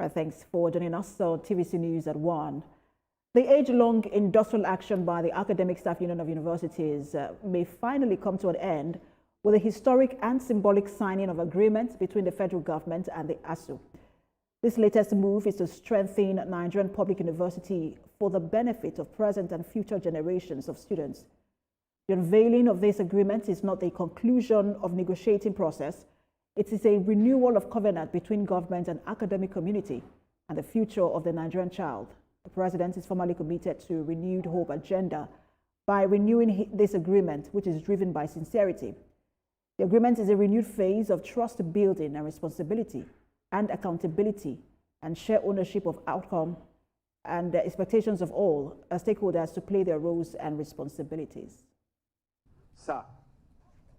All right, thanks for joining us on TVC News at 1. The age-long industrial action by the Academic Staff Union of Universities may finally come to an end with a historic and symbolic signing of agreements between the federal government and the ASUU. This latest move is to strengthen Nigerian public university for the benefit of present and future generations of students. The unveiling of this agreement is not a conclusion of negotiating process. It is a renewal of covenant between government and academic community and the future of the Nigerian child. The president is formally committed to a renewed hope agenda by renewing this agreement, which is driven by sincerity. The agreement is a renewed phase of trust building and responsibility and accountability and share ownership of outcome and the expectations of all stakeholders to play their roles and responsibilities. Sir,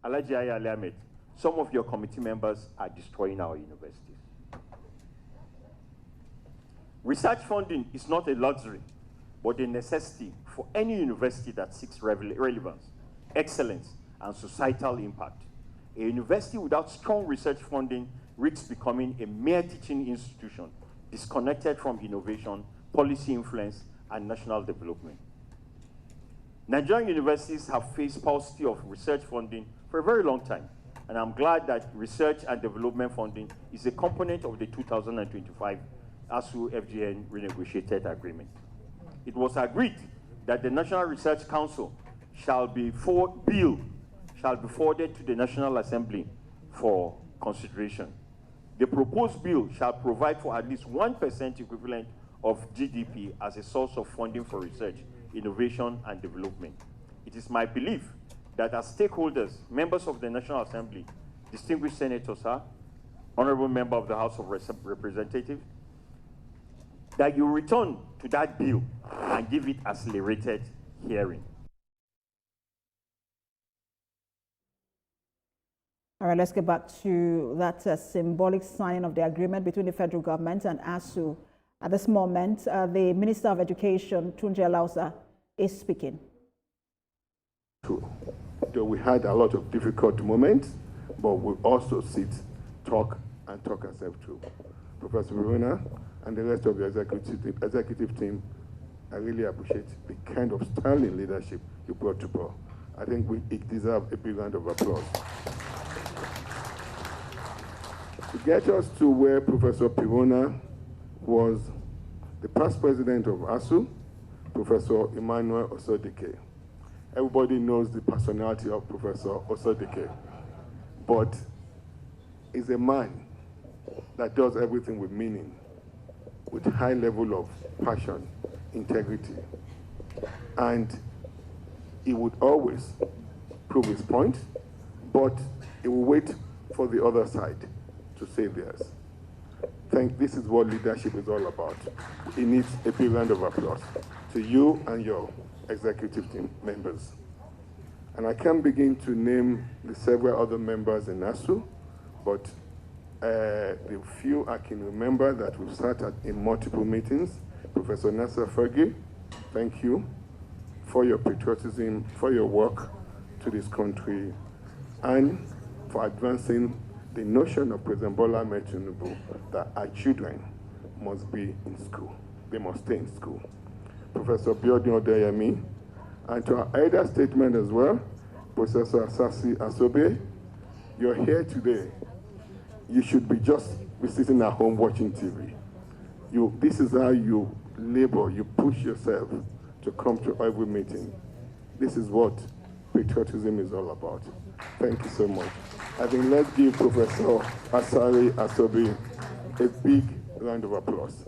Alhaji Ahmed, some of your committee members are destroying our universities. Research funding is not a luxury, but a necessity for any university that seeks relevance, excellence, and societal impact. A university without strong research funding risks becoming a mere teaching institution, disconnected from innovation, policy influence, and national development. Nigerian universities have faced paucity of research funding for a very long time, and I'm glad that research and development funding is a component of the 2025 ASUU FGN renegotiated agreement. It was agreed that the National Research Council shall be forwarded to the National Assembly for consideration. The proposed bill shall provide for at least 1% equivalent of GDP as a source of funding for research, innovation, and development. It is my belief that as stakeholders, members of the National Assembly, distinguished senators, honorable member of the House of Representatives, that you return to that bill and give it accelerated hearing. All right, let's get back to that symbolic signing of the agreement between the federal government and ASUU. At this moment, the Minister of Education, Tunji Alausa, is speaking. We had a lot of difficult moments, but we also talk ourselves through. Professor Verona and the rest of the executive team, I really appreciate the kind of sterling leadership you brought to bear. I think it deserves a big round of applause. To get us to where Professor Pirona was the past president of ASUU, Professor Emmanuel Osodike. Everybody knows the personality of Professor Osodike, but he's a man that does everything with meaning, with a high level of passion, integrity, and he would always prove his point, but he will wait for the other side to say theirs. This is what leadership is all about. It needs a big round of applause to you and your executive team members. And I can't begin to name the several other members in ASUU, but the few I can remember that we've sat in multiple meetings. Professor Nasser Fergie, thank you for your patriotism, for your work to this country, and for advancing the notion of President Bola Ahmed Tinubu that our children must be in school. They must stay in school. Professor Biodun Odeyemi, and to our elder statement as well, Professor Asasi Asobe, you're here today. You should be sitting at home watching TV. This is how you labor, you push yourself to come to every meeting. This is what patriotism is all about. Thank you so much. I think let's give Professor Asari Asobi a big round of applause.